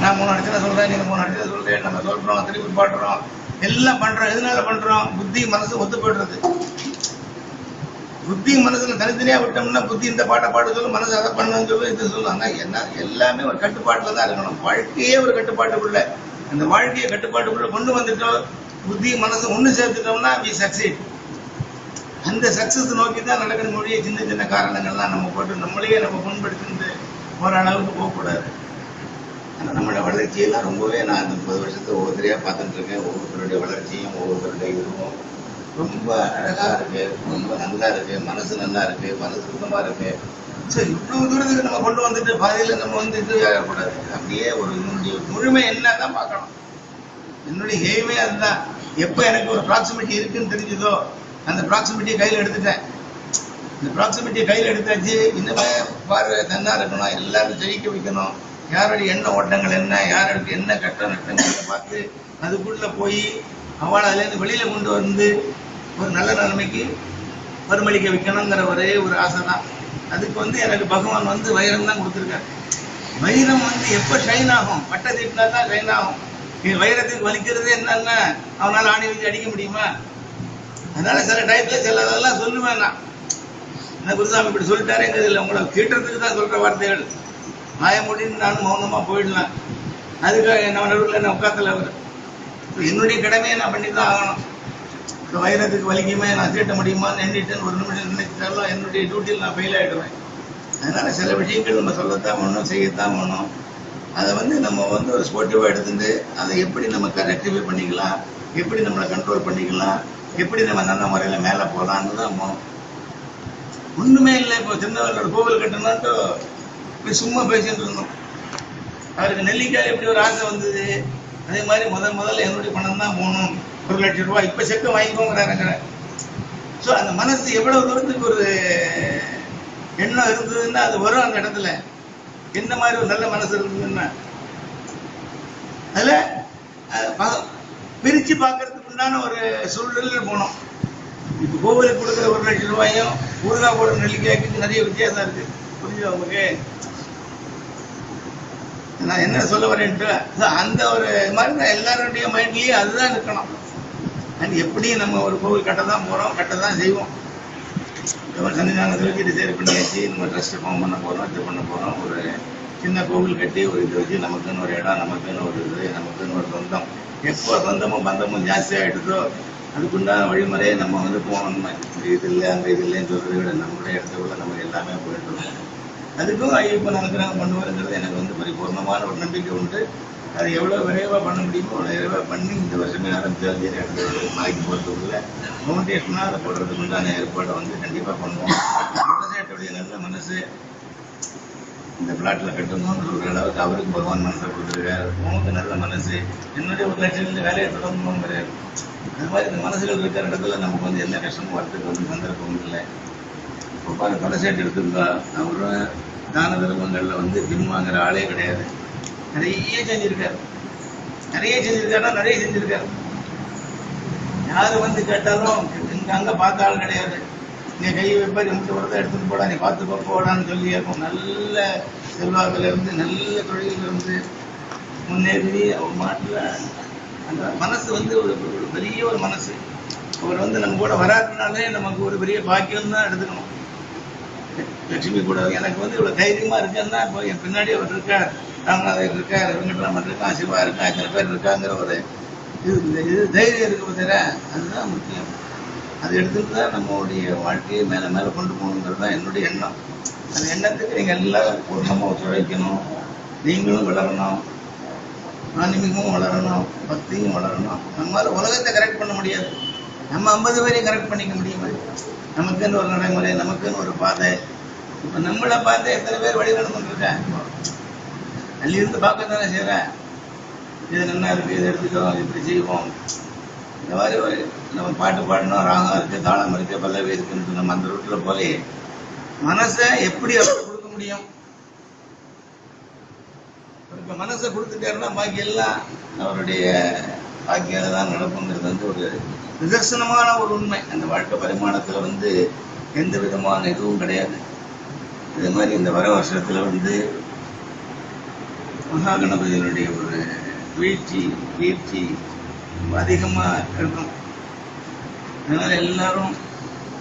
நான் 3 அடிச்சா சொல்றேன், நீங்க 3 அடிச்சா சொல்றேன், நம்ம சொல்றோம், திருப்பி பாடுறோம், எல்லாம் பண்றோம். எதனால பண்றோம்? புத்தி மனசு ஒத்து போயிடுறது. புத்தி மனசுல தனித்தனியா விட்டோம்னா புத்தி இந்த பாட்டை பாட்டு சொல்லும், மனசு அதை பண்ணணும்னு சொல்லு, இது சொல்லும். ஆனா என்ன, எல்லாமே ஒரு கட்டுப்பாட்டுல தான் இருக்கணும். வாழ்க்கையே ஒரு கட்டுப்பாட்டுக்குள்ள, அந்த வாழ்க்கையை கட்டுப்பாட்டுக்குள்ள கொண்டு வந்துட்டோம். புத்தி மனசு ஒண்ணு சேர்த்துட்டோம்னா வி சக்சீட். அந்த சக்சஸ் நோக்கி தான் நடக்கணும். மொழியை சின்ன சின்ன காரணங்கள்லாம் நம்ம போட்டு நம்மளையே நம்ம புண்படுத்திட்டு போற அளவுக்கு போகக்கூடாது. ஆனால் நம்மளோட வளர்ச்சியெல்லாம் ரொம்பவே நான் இந்த 30 வருஷத்தை ஒவ்வொருத்தரையா பார்த்துட்டு இருக்கேன். ஒவ்வொருத்தருடைய வளர்ச்சியும் ஒவ்வொருத்தருடைய இதுவும் ரொம்ப அழகா இருக்கு, ரொம்ப நல்லா இருக்கு, மனசு நல்லா இருக்கு, மனசு சுத்தமா இருக்கு. சரி, இவ்வளவு தூரத்துக்கு நம்ம கொண்டு வந்துட்டு பாதையில நம்ம வந்து இது ஆகக்கூடாது. அப்படியே ஒரு என்னுடைய முழுமை என்ன தான் பார்க்கணும். என்னுடைய எய்மே அதுதான். எப்ப எனக்கு ஒரு ப்ராக்சிமிட்டி இருக்குன்னு தெரிஞ்சதோ அந்த ப்ராக்சிமிட்டியை கையில் எடுத்துட்டேன். இந்த ப்ராக்சிமிட்டியை கையில் எடுத்தாச்சு. இன்னுமே பார்வை தன்னா இருக்கணும், எல்லாரும் ஜெயிக்க வைக்கணும். யாருடைய எண்ண ஓட்டங்கள் என்ன, யாருக்கு என்ன கட்ட நட்டங்களை பார்த்து அதுக்குள்ள போய் அவளை அதுலேருந்து வெளியில கொண்டு வந்து ஒரு நல்ல நிலைமைக்கு பரிமளிக்க வைக்கணுங்கிற ஒரே ஒரு ஆசை தான். அதுக்கு வந்து எனக்கு பகவான் வந்து வைரம் தான் கொடுத்துருக்காரு. வைரம் வந்து எப்போ ஷைன் ஆகும்? பட்டை தீட்டினா தான் ஷைன் ஆகும். வைரத்துக்கு வலிக்கிறது என்னன்னா அவனால் ஆணி வச்சு அடிக்க முடியுமா? அதனால சில டயத்துல சில அதெல்லாம் சொல்லுவேன் நான். என்ன குருசாமி இப்படி சொல்லிட்டாருங்கிறது இல்லை, உங்களை தீட்டுறதுக்கு தான் சொல்ற வார்த்தைகள். மாய முடின்னு நானும் மௌனமா போயிடலாம். அதுக்காக என்ன நடுவில் என்ன உட்காத்துல அவர் என்னுடைய கடமையை நான் பண்ணி தான் ஆகணும். இப்போ வைரத்துக்கு வலிக்குமே நான் தீட்ட முடியுமான்னு எண்ணிட்டேன்னு ஒரு நிமிஷம் நினைச்சாலும் என்னுடைய டியூட்டியில் நான் ஃபெயில் ஆகிடுவேன். அதனால சில விஷயங்கள் நம்ம சொல்லத்தான் வேணும், செய்யத்தான் வேணும். அதை வந்து நம்ம வந்து ஒரு ஸ்போர்ட்டிவாக எடுத்துட்டு அதை எப்படி நம்ம ரெக்டிஃபை பண்ணிக்கலாம், எப்படி நம்மளை கண்ட்ரோல் பண்ணிக்கலாம், எப்படி நம்ம நல்ல முறையில் மேலே போகலான்னு தான் போகணும். ஒன்றுமே இல்லை. இப்போ திருநெல்வேலியோட கோவில் கட்டணும்ட்டு போய் சும்மா பேசிட்டு இருந்தோம். அவருக்கு நெல்லிக்காய் எப்படி ஒரு ஆசை வந்தது, அதே மாதிரி முதல்ல என்னுடைய பணம் தான் போகணும், 1 லட்சம் ரூபாய் இப்போ செக்கை வாங்கிக்கோங்கிறாங்க. ஸோ அந்த மனசு எவ்வளவு தூரத்துக்கு ஒரு எண்ணம் இருந்ததுன்னா அது வரும். அந்த இடத்துல எந்த மாதிரி ஒரு நல்ல மனசு இருந்ததுன்னா அதில் பிரித்து பார்க்கறதுக்கு உண்டான ஒரு சூழ்நிலையில் போனோம். இப்போ கோவிலுக்கு கொடுக்குற 1 லட்சம் ரூபாயும் ஊறுகாய் போடுற நெல்லிக்காய்க்கு நிறைய வித்தியாசம் இருக்கு. புரியுது உங்களுக்கு? நான் என்ன சொல்ல வரேன்ட்டு அந்த ஒரு மாதிரி தான் எல்லாருடைய மைண்ட்லயும் அதுதான் இருக்கணும். அண்ட் எப்படியும் நம்ம ஒரு கோவில் கட்ட தான் போறோம், கட்ட தான் செய்வோம். சன்னிதானத்தில் வச்சு சேர் பண்ணியாச்சு, நம்ம ட்ரஸ்ட் ஃபார்ம் பண்ண போறோம், இது பண்ண போறோம். ஒரு சின்ன கோவில் கட்டி ஒரு இது வச்சு நமக்குன்னு ஒரு இடம், நமக்குன்னு ஒரு இது, நமக்குன்னு ஒரு சொந்தம். எப்போ சொந்தமும் பந்தமும் ஜாஸ்தியாகிடுதோ அதுக்குண்டான வழிமுறையை நம்ம வந்து போகணும். இது இல்லை அந்த இது இல்லைன்னு சொல்றதை விட நம்மளுடைய இடத்துக்குள்ள நமக்கு எல்லாமே போயிட்டு அதுக்கும் ஐயப்ப அனுகிரகம் பண்ணுவாருங்கிறது எனக்கு வந்து பரிபூர்ணமான ஒரு நம்பிக்கை உண்டு. அது எவ்வளோ விரைவாக பண்ண முடியுமோ அவ்வளோ விரைவாக பண்ணி இந்த வருஷமே ஆரம்பிச்சாலும் சரி, அடுத்த நாளைக்கு போகிறதுக்குள்ள ஃபவுண்டேஷனாக அதை போடுறதுக்கு உண்டான ஏற்பாடை வந்து கண்டிப்பாக பண்ணுவோம். சேட்டுடைய நல்ல மனசு இந்த பிளாட்டில் கட்டணும்னு சொல்கிற அளவுக்கு அவருக்கு பகவான் மனசை கொடுத்துருக்காரு. உங்களுக்கு நல்ல மனசு, என்னுடைய 1 லட்சத்துலேருந்து வேலையை தொடங்கணும் கிடையாது. அது மாதிரி இந்த மனசில் இருக்கிற இடத்துல நமக்கு வந்து எந்த கஷ்டமும் வரத்துக்கு வந்து சந்தர்ப்பமும் இல்லை. இப்போ தொலைசேட்டு எடுத்துருந்தா அவரு தான தர்மங்களில் வந்து பின்வாங்கிற ஆளே கிடையாது. நிறைய செஞ்சிருக்காரு. நிறைய செஞ்சிருக்காரு. யாரு வந்து கேட்டாலும் அங்கே பார்த்த ஆள் கிடையாது. நீ கை வைப்பார், எம்பிட்டு வரதை எடுத்துட்டு போடா, நீ பார்த்து போடான்னு சொல்லி இருக்கும். நல்ல செல்வாக்கில் இருந்து நல்ல தொழிலில் இருந்து முன்னேறி அவர் மாட்டில் அந்த மனசு வந்து ஒரு பெரிய ஒரு மனசு. அவர் வந்து நம்ம கூட வராதுனாலே நமக்கு ஒரு பெரிய பாக்கியம் தான் எடுத்துக்கணும். லட்சுமி கூட எனக்கு வந்து இவ்வளோ தைரியமாக இருக்குன்னா இப்போ என் பின்னாடி அவர் இருக்கார், ராமநாதர் இருக்கார், வெங்கட்ராமன் இருக்கான், சிவா இருக்கான், இத்தனை பேர் இருக்காங்கிற ஒரு இது தைரியம் இருக்கு தவிர அதுதான் முக்கியம். அதை எடுத்துட்டு தான் நம்மளுடைய வாழ்க்கையை மேலே மேலே கொண்டு போகணுங்கிறது தான் என்னுடைய எண்ணம். அந்த எண்ணத்துக்கு நீங்கள் எல்லாம் பூர்ணமாக ஒத்துழைக்கணும். நீங்களும் வளரணும், ஆன்மீகமும் வளரணும், பக்தியும் வளரணும். நம்மளால் உலகத்தை கரெக்ட் பண்ண முடியாது, நம்ம 50 பேரையும் கரெக்ட் பண்ணிக்க முடியுமா? நமக்குன்னு ஒரு நடைமுறை, நமக்குன்னு ஒரு பாதை. இப்போ நம்மளை பார்த்து எத்தனை பேர் வழி நடந்துருக்கேன். அள்ளியிருந்து பார்க்க தானே செய்கிறேன். இது நல்லா இருக்குது, இதை எடுத்துக்கிறோம், இப்படி செய்வோம். இந்த மாதிரி ஒரு நம்ம பாட்டு பாடணும், ராகம் இருக்குது, தாளம் இருக்குது, பல்லவி இருக்குன்னு நம்ம அந்த ரூட்டில் போய் மனசை எப்படி அவருக்கு கொடுக்க முடியும்? இப்போ மனசை கொடுத்துட்டாருன்னா பாக்கி எல்லாம் அவருடைய பாக்கியால் தான் நடக்குங்கிறது வந்து ஒரு நிதர்சனமான ஒரு உண்மை. அந்த வாழ்க்கை பரிமாணத்தில் வந்து எந்த விதமான இதுவும் கிடையாது. இது மாதிரி இந்த வர வருஷத்தில் வந்து மகா கணபதியினுடைய ஒரு வீழ்ச்சி அதிகமா இருக்கும். அதனால எல்லாரும்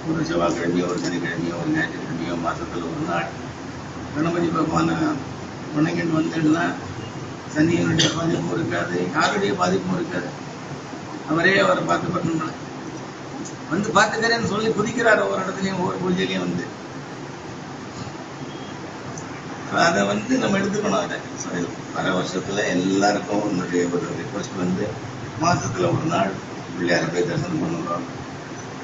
ஒரு செவ்வாய்க்கிழமையோ ஒரு சனிக்கிழமையோ ஒரு ஞாயிற்றுக்கிழமையோ மாசத்துல ஒரு நாள் கணபதி பகவானை வணங்கிட்டு வந்துடுனா சனியினுடைய பாதிப்பும் இருக்காது, யாருடைய பாதிப்பும் இருக்காது. அவரை பார்த்து பண்ணணும் வந்து பார்த்துக்கிறேன்னு சொல்லி குதிக்கிறார் ஒவ்வொரு இடத்துலையும் ஒவ்வொரு பூஜையிலையும் வந்து. அதை வந்து நம்ம எடுத்துக்கணும். அதை வர வருஷத்துல எல்லாருக்கும் உன்னுடைய ஒரு ரிக்வஸ்ட் வந்து மாசத்துல ஒரு நாள் பிள்ளையார போய் தரிசனம் பண்ணுவோம்.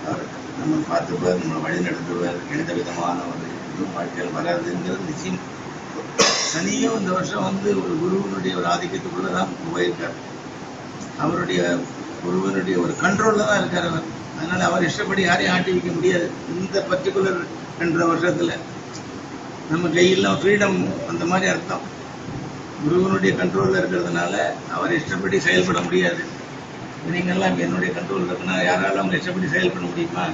அவர் நம்ம பார்த்துப்பார், நம்ம வழி நடத்துவார். எந்த விதமான ஒரு இதுவும் வாழ்க்கையில் வராதுங்கிறது நிச்சயம். சனியும் இந்த வருஷம் வந்து ஒரு குருவனுடைய ஒரு ஆதிக்கத்துக்குள்ளதான் போயிருக்கார். அவருடைய குருவனுடைய ஒரு கண்ட்ரோல்ல தான் இருக்கார் அவர். அதனால அவர் இஷ்டப்படி யாரையும் ஆட்டி வைக்க முடியாது. இந்த பர்டிகுலர் 2 வருஷத்துல நம்ம கையில் ஃப்ரீடம் அந்த மாதிரி அர்த்தம். குருவனுடைய கண்ட்ரோல்ல இருக்கிறதுனால அவர் இஷ்டப்படி செயல்பட முடியாது. நீங்கள்லாம் என்னுடைய கண்ட்ரோல் இருக்குன்னா யாராலும் அவங்க இஷ்டப்படி செயல்பட முடியுமா?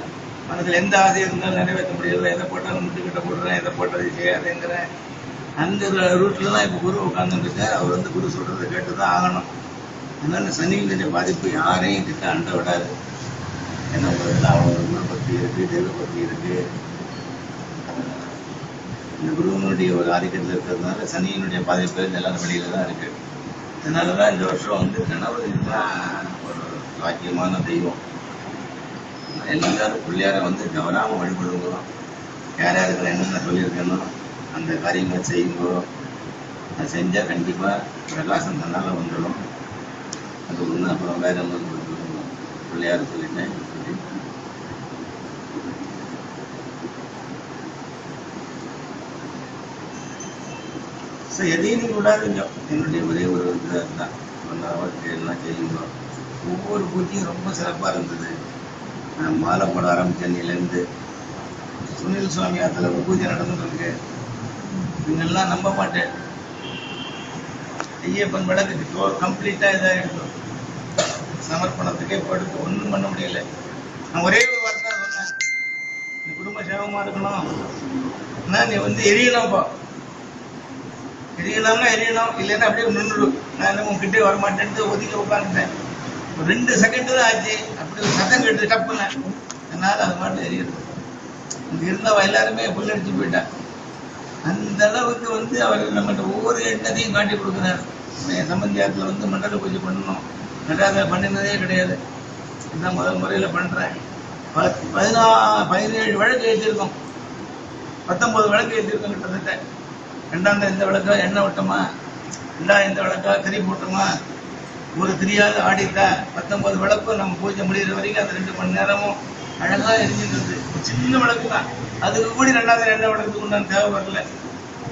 மனதில் எந்த ஆசை இருந்தாலும் நிறைவேற்ற முடியாது. எதை போட்டாலும் முட்டுக்கிட்ட போடுறேன், எதை போட்டதை செய்யாதுங்கிறேன். அந்த ரூட்ல தான் இப்போ குரு உட்கார்ந்துருக்கார். அவர் வந்து குரு சொல்றதை கேட்டுதான் ஆகணும். அதனால சனியினுடைய பாதிப்பு யாரையும் கிட்ட அண்ட விடாது. ஏன்னா அவங்களுக்கு குரு பக்தி இருக்கு, தெய்வ பக்தி இருக்கு. இந்த குருவனுடைய ஒரு ஆதிக்கத்தில் இருக்கிறதுனால சனியினுடைய பாதிப்பு எல்லாரும் வெளியில தான் இருக்கு. அதனாலதான் இந்த வருஷம் வந்து கணவன் தான் ஒரு சாக்கியமான தெய்வம். எல்லாரும் பிள்ளையார வந்து கவராம வழிபடுவோம். யார் யாருக்கு என்னென்ன சொல்லியிருக்கணும் அந்த காரியங்களை செய்யுங்கோ. அதை செஞ்சா கண்டிப்பா பிரகாசம் தன்னால வந்துடும். அது ஒண்ணு. அப்புறம் வேற ஒன்று பிள்ளையார சொல்லிட்டேன். எதையும் நீங்க விடாதீங்க. என்னுடைய ஒரே ஒரு இதுதான் எல்லாம் செய்யுங்க. ஒவ்வொரு பூஜையும் ரொம்ப சிறப்பா இருந்தது. மாலை போட ஆரம்பிச்ச அன்னிலேருந்து சுனில் சுவாமி ஆத்துல ஒரு பூஜை நடந்துட்டு இருக்கு. நீங்கெல்லாம் நம்ப மாட்டேன். ஐயப்பன் விளக்குக்கு கம்ப்ளீட்டா இதாகிடும். சமர்ப்பணத்துக்கே படுத்து ஒன்றும் பண்ண முடியல. நான் ஒரே ஒரு வார்த்தை தான் சொன்னேன், இந்த குடும்ப சேவமா இருக்கணும். நீ வந்து எரியணும்ப்பா, எரியலாம்னா எரியணும், இல்லைன்னா அப்படியே நின்றுடும். நான் என்ன உங்ககிட்டே வரமாட்டேன்ட்டு ஒதுக்கி உட்காந்துட்டேன். ஒரு 2 செகண்ட் தான் ஆச்சு. அப்படி ஒரு சத்தம் கேட்டு டப்புனேன். அதனால அது மட்டும் எரியுது. இங்க இருந்தவ எல்லாருமே புல்லடிச்சு போயிட்டான். அந்த அளவுக்கு வந்து அவர் நம்மகிட்ட ஒவ்வொரு எண்ணத்தையும் காட்டி கொடுக்குறாரு. சம்பந்தியாத்துல வந்து மண்டல பூஜை பண்ணணும், நடராஜர் பண்ணினதே கிடையாது. இதுதான் முதல் முறையில பண்றேன். 17 வழக்கு ஏற்றிருக்கோம், 19 வழக்கு ஏற்றிருக்கோம் கிட்டத்தட்ட. 2ஆம் இந்த விளக்கா எண்ணெய் விட்டோமா, 2ஆம் இந்த விளக்கா திரி போட்டோமா, ஒரு திரியாவது ஆடித்தா. 19 விளக்கும் நம்ம பூஜை முடிகிற வரைக்கும் அந்த 2 மணி நேரமும் அழகா எரிஞ்சிருந்தது. சின்ன விளக்கு தான், அதுக்கு கூட 2ஆவது எண்ணெய் விளக்குக்கு உண்டான தேவை வரல.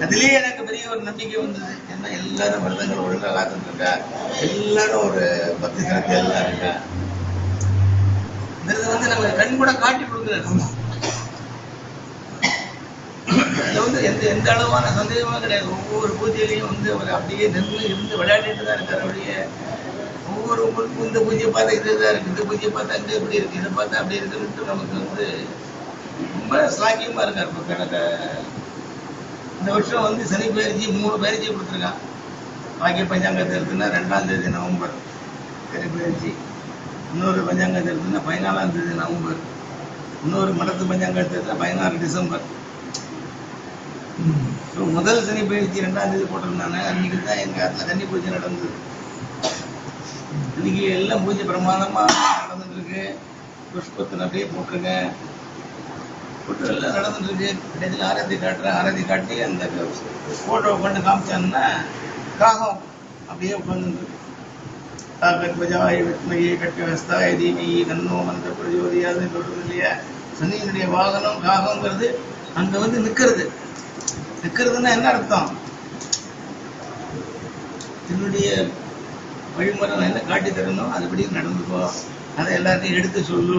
அதுலயே எனக்கு பெரிய ஒரு நம்பிக்கை வந்தது. ஏன்னா எல்லாரும் விரதங்கள் ஒழுங்கா காத்துட்டு இருக்கா, எல்லாரும் ஒரு பக்தி சிறப்பு எல்லாம் இருக்கா. வந்து நம்ம கண் கூட காட்டி கொடுக்குறாரு. அதுல வந்து எந்த அளவான சந்தேகமும் கிடையாது. ஒவ்வொரு பூஜையிலையும் வந்து அவர் அப்படியே நின்று இருந்து விளையாடிட்டு தான் இருக்காரு. அப்படியே ஒவ்வொரு இந்த பூஜையை பார்த்தா இதுதான் இருக்கு, இந்த பூஜையை பார்த்தா இங்க இப்படி இருக்கு, இதை பார்த்தா அப்படி இருக்குன்னு நமக்கு வந்து ரொம்ப சாக்கியமா இருக்காரு. இப்போ எனக்கு இந்த வருஷம் வந்து சனி பயிற்சி 3 பயிற்சி கொடுத்துருக்கான். பாக்கிய பஞ்சாங்கத்தை இருக்குன்னா 2ஆம் தேதி நவம்பர் சனி பயிற்சி, இன்னொரு பஞ்சாங்கத்தை இருக்குன்னா 14ஆம் தேதி நவம்பர், இன்னொரு மடத்து பஞ்சாங்கத்தை இருக்குன்னா 16 டிசம்பர். முதல் சனி பயிற்சி 2ஆம் தேதி போட்டிருந்தாங்க. அன்னைக்கு தான் எங்க ஆத்துல கன்னி பூஜை நடந்தது. இன்னைக்கு எல்லாம் பூஜை பிரமாதமா நடந்துட்டு இருக்கு. புஷ்பத்தின் அப்படியே போட்டிருக்கேன், போட்டு எல்லாம் நடந்துட்டு இருக்கு. கடைசியில் ஆரத்தி காட்டுறேன். ஆரத்தி காட்டி அந்த போட்டோ கொண்டு காமிச்சாங்கன்னா காகம் அப்படியே உட்கார்ந்து வித்மகி கட்கஸ்தாய தீமகி தன்னோ மந்த பிரஜோதியாதுன்னு சொல்றது இல்லையா. சனியினுடைய வாகனம் காகங்கிறது அங்க வந்து நிக்கிறதுன்னா என்ன அர்த்தம்? என்னுடைய வழிமுறை நான் என்ன காட்டி தரணும், அதுபடி நடந்துக்கோ, அதை எல்லாத்தையும் எடுத்து சொல்லு.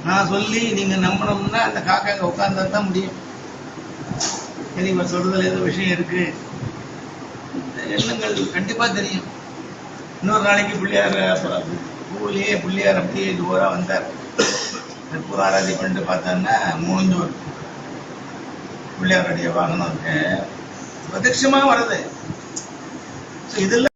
நான் சொல்லி நீங்க நம்பணும்னா அந்த காக்கா அங்க உட்கார்ந்தா தான் முடியும். சரி, இவர் சொல்றதுல ஏதோ விஷயம் இருக்கு, எண்ணங்கள் கண்டிப்பா தெரியும். இன்னொரு நாளைக்கு பிள்ளையார் பூவிலேயே பிள்ளையார் அப்படியே ஜோரா வந்தார். கற்பூர ஆராதி பண்ணிட்டு பார்த்தான்னா மூஞ்சூர் பிள்ளையாருடைய வாகனம் பிரதட்சமா வருது. இதெல்லாம்